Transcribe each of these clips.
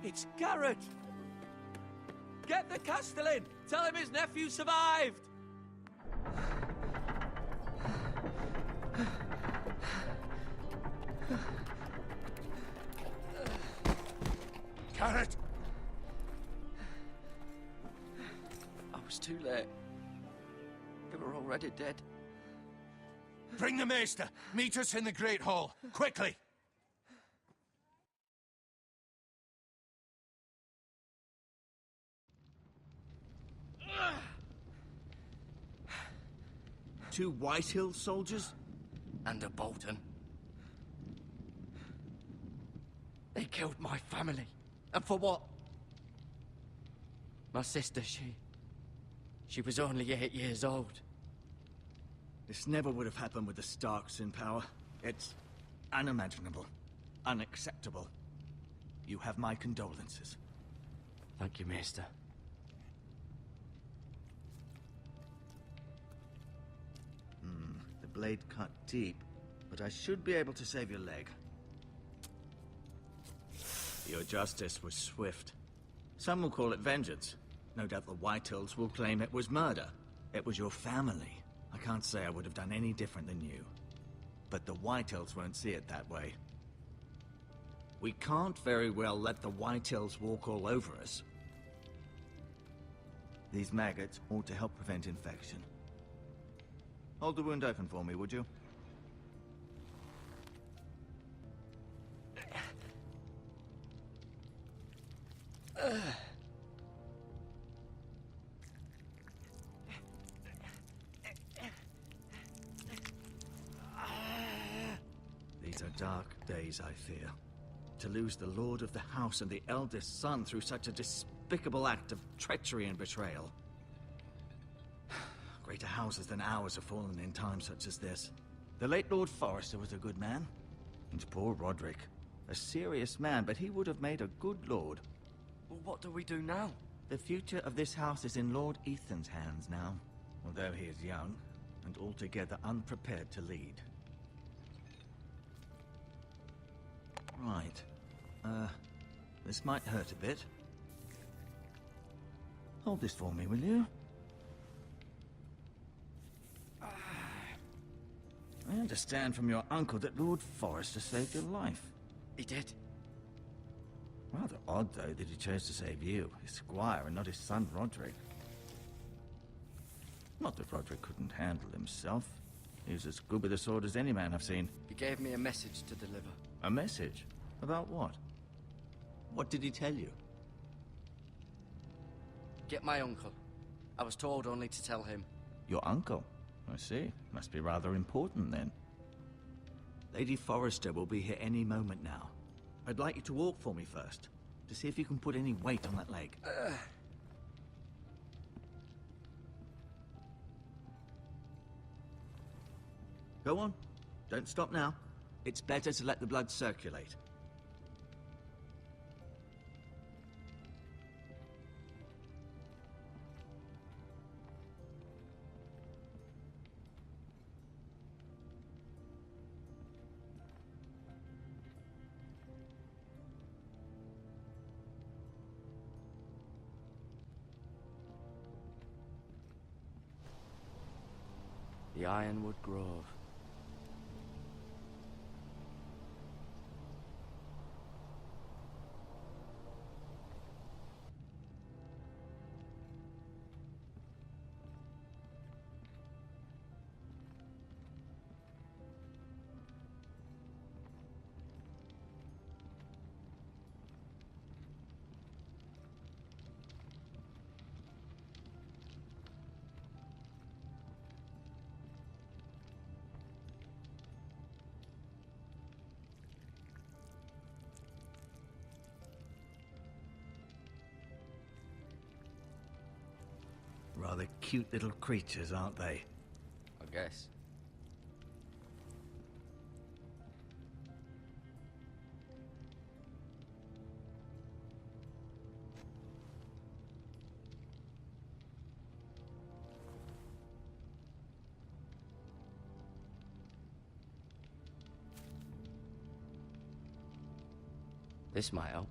It's Garrett! Get the Castellan! Tell him his nephew survived! Garrett! I was too late. They were already dead. Bring the Maester! Meet us in the Great Hall, quickly! Two Whitehill soldiers? And a Bolton. They killed my family. And for what? My sister, she was only 8 years old. This never would have happened with the Starks in power. It's unimaginable. Unacceptable. You have my condolences. Thank you, Maester. The blade cut deep, but I should be able to save your leg. Your justice was swift. Some will call it vengeance. No doubt the Whitehills will claim it was murder. It was your family. I can't say I would have done any different than you. But the Whitehills won't see it that way. We can't very well let the Whitehills walk all over us. These maggots ought to help prevent infection. Hold the wound open for me, would you? These are dark days, I fear. To lose the lord of the house and the eldest son through such a despicable act of treachery and betrayal. Greater houses than ours have fallen in times such as this. The late Lord Forrester was a good man. And poor Roderick. A serious man, but he would have made a good lord. Well, what do we do now? The future of this house is in Lord Ethan's hands now. Although he is young, and altogether unprepared to lead. Right. This might hurt a bit. Hold this for me, will you? I understand from your uncle that Lord Forrester saved your life. He did. Rather odd, though, that he chose to save you, his squire, and not his son Roderick. Not that Roderick couldn't handle himself. He was as good with a sword as any man I've seen. He gave me a message to deliver. A message? About what? What did he tell you? Get my uncle. I was told only to tell him. Your uncle? I see. Must be rather important, then. Lady Forrester will be here any moment now. I'd like you to walk for me first, to see if you can put any weight on that leg. Go on. Don't stop now. It's better to let the blood circulate. The Ironwood Grove. Rather cute little creatures, aren't they? I guess. This might help.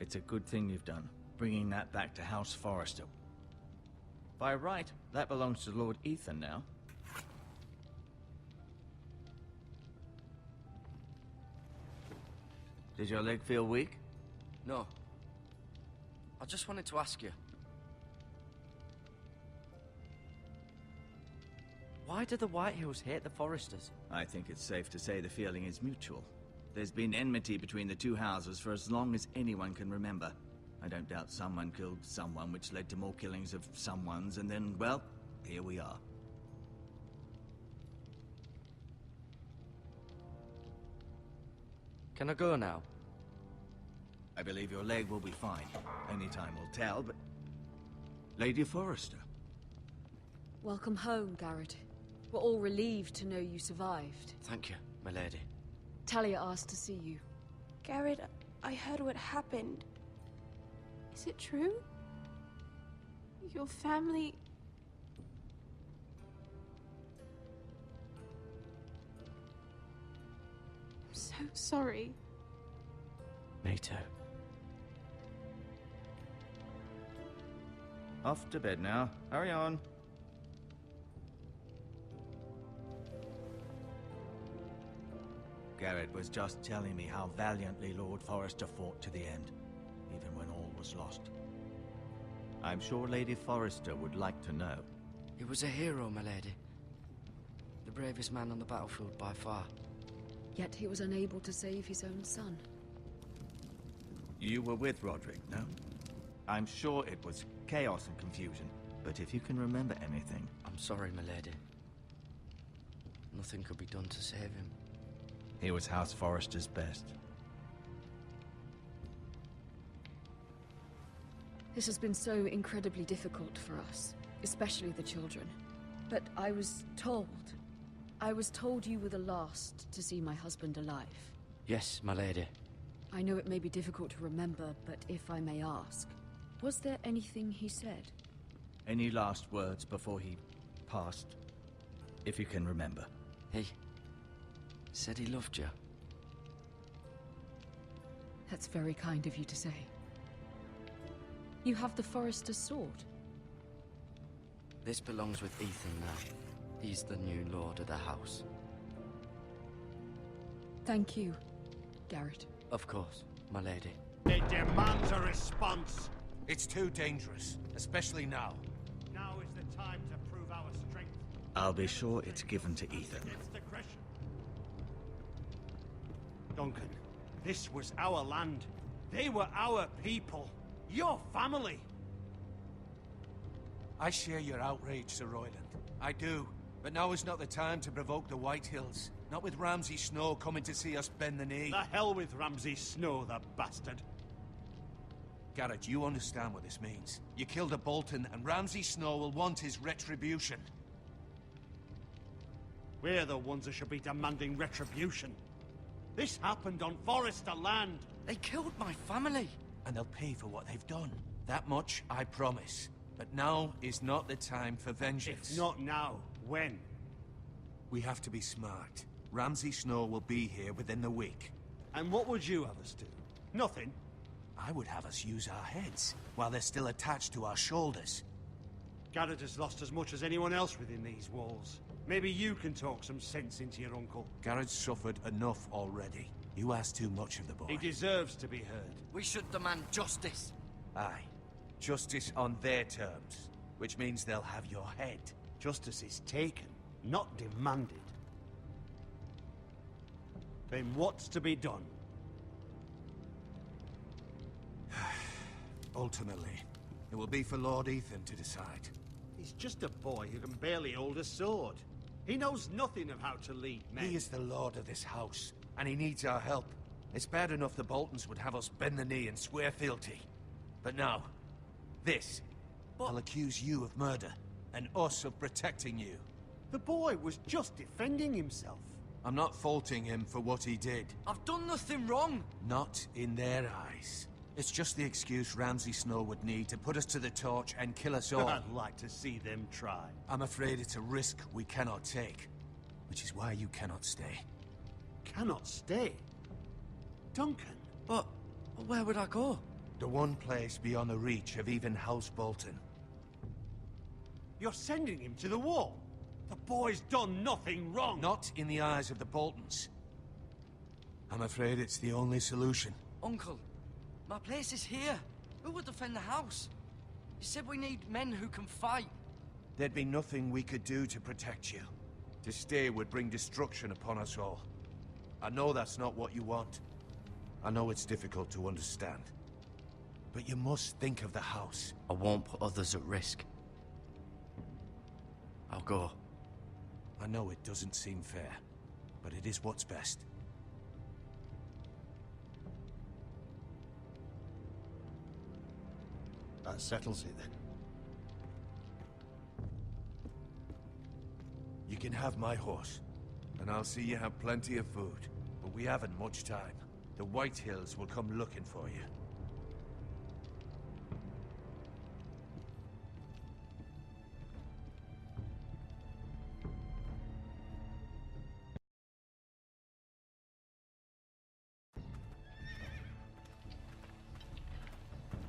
It's a good thing you've done, bringing that back to House Forrester. By right, that belongs to Lord Ethan now. Did your leg feel weak? No. I just wanted to ask you. Why do the Whitehills hate the Forresters? I think it's safe to say the feeling is mutual. There's been enmity between the two houses for as long as anyone can remember. I don't doubt someone killed someone, which led to more killings of someones, and then, well, here we are. Can I go now? I believe your leg will be fine. Only time will tell, but... Lady Forrester. Welcome home, Garrett. We're all relieved to know you survived. Thank you, my lady. Talia asked to see you. Garrett, I heard what happened. Is it true? Your family... I'm so sorry. Me too. Off to bed now. Hurry on. Garrett was just telling me how valiantly Lord Forrester fought to the end, even when all was lost. I'm sure Lady Forrester would like to know. He was a hero, my lady. The bravest man on the battlefield by far. Yet he was unable to save his own son. You were with Roderick, no? I'm sure it was chaos and confusion, but if you can remember anything... I'm sorry, my lady. Nothing could be done to save him. He was House Forrester's best. This has been so incredibly difficult for us, especially the children. But I was told you were the last to see my husband alive. Yes, my lady. I know it may be difficult to remember, but if I may ask, was there anything he said? Any last words before he passed? If you can remember. He said he loved you. That's very kind of you to say. You have the Forrester's sword. This belongs with Ethan now. He's the new lord of the house. Thank you, Garrett. Of course, my lady. It demands a response. It's too dangerous, especially now. Now is the time to prove our strength. I'll be sure it's given to Ethan. Against aggression. Duncan, this was our land. They were our people. Your family. I share your outrage, Sir Royland. I do. But now is not the time to provoke the Whitehills. Not with Ramsay Snow coming to see us bend the knee. The hell with Ramsay Snow, the bastard. Garrett, you understand what this means. You killed a Bolton, and Ramsay Snow will want his retribution. We're the ones that should be demanding retribution. This happened on Forrester land. They killed my family. And they'll pay for what they've done. That much, I promise. But now is not the time for vengeance. If not now, when? We have to be smart. Ramsay Snow will be here within the week. And what would you have us do? Nothing. I would have us use our heads, while they're still attached to our shoulders. Garrett has lost as much as anyone else within these walls. Maybe you can talk some sense into your uncle. Garrett's suffered enough already. You ask too much of the boy. He deserves to be heard. We should demand justice. Aye. Justice on their terms, which means they'll have your head. Justice is taken, not demanded. Then what's to be done? Ultimately, it will be for Lord Ethan to decide. He's just a boy who can barely hold a sword. He knows nothing of how to lead men. He is the lord of this house, and he needs our help. It's bad enough the Boltons would have us bend the knee and swear fealty. But now, this. I'll accuse you of murder, and us of protecting you. The boy was just defending himself. I'm not faulting him for what he did. I've done nothing wrong. Not in their eyes. It's just the excuse Ramsay Snow would need to put us to the torch and kill us all. I'd like to see them try. I'm afraid it's a risk we cannot take, which is why you cannot stay. Cannot stay? Duncan? But where would I go? The one place beyond the reach of even House Bolton. You're sending him to the wall? The boy's done nothing wrong! Not in the eyes of the Boltons. I'm afraid it's the only solution. Uncle, my place is here. Who will defend the house? You said we need men who can fight. There'd be nothing we could do to protect you. To stay would bring destruction upon us all. I know that's not what you want. I know it's difficult to understand. But you must think of the house. I won't put others at risk. I'll go. I know it doesn't seem fair, but it is what's best. That settles it then. You can have my horse, and I'll see you have plenty of food. But we haven't much time. The White Hills will come looking for you.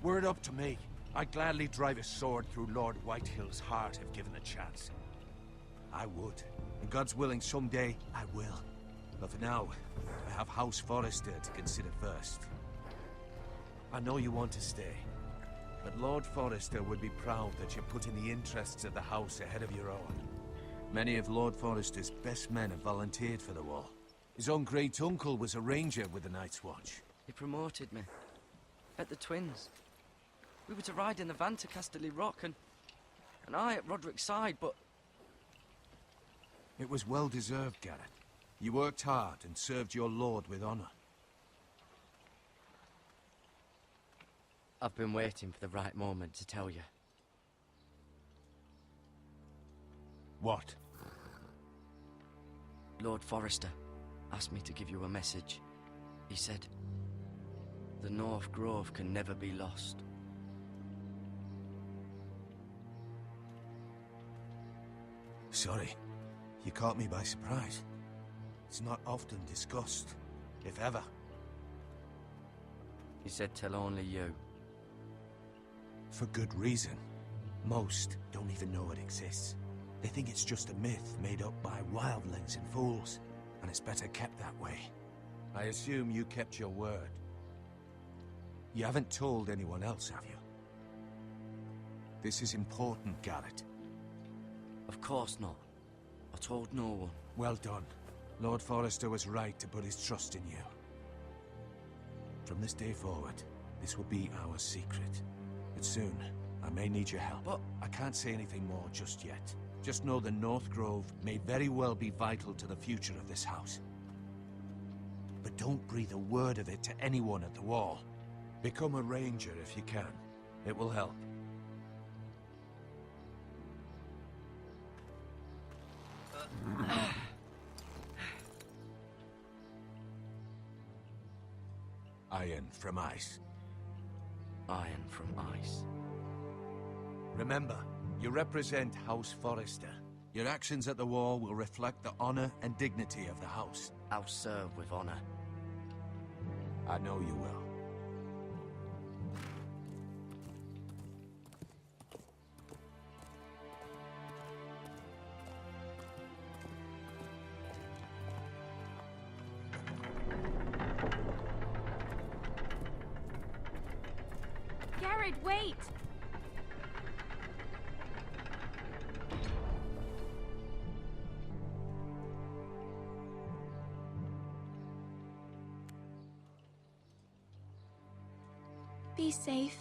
Word up to me. I'd gladly drive a sword through Lord Whitehill's heart if given a chance. I would. And God's willing, someday I will. But for now, I have House Forrester to consider first. I know you want to stay, but Lord Forrester would be proud that you're putting the interests of the house ahead of your own. Many of Lord Forrester's best men have volunteered for the war. His own great-uncle was a ranger with the Night's Watch. He promoted me. At the Twins. We were to ride in the van to Casterly Rock, and I at Roderick's side, but... It was well-deserved, Garrett. You worked hard and served your lord with honor. I've been waiting for the right moment to tell you. What? Lord Forrester asked me to give you a message. He said, the North Grove can never be lost. Sorry. You caught me by surprise. It's not often discussed, if ever. He said tell only you. For good reason. Most don't even know it exists. They think it's just a myth made up by wildlings and fools, and it's better kept that way. I assume you kept your word. You haven't told anyone else, have you? This is important, Garrett. Of course not. I told no one. Well done. Lord Forrester was right to put his trust in you. From this day forward, this will be our secret. But soon, I may need your help. But I can't say anything more just yet. Just know the North Grove may very well be vital to the future of this house. But don't breathe a word of it to anyone at the wall. Become a ranger if you can. It will help. Iron from ice. Iron from ice. Remember, you represent House Forrester. Your actions at the wall will reflect the honor and dignity of the house. I'll serve with honor. I know you will. Garrett, wait! Be safe.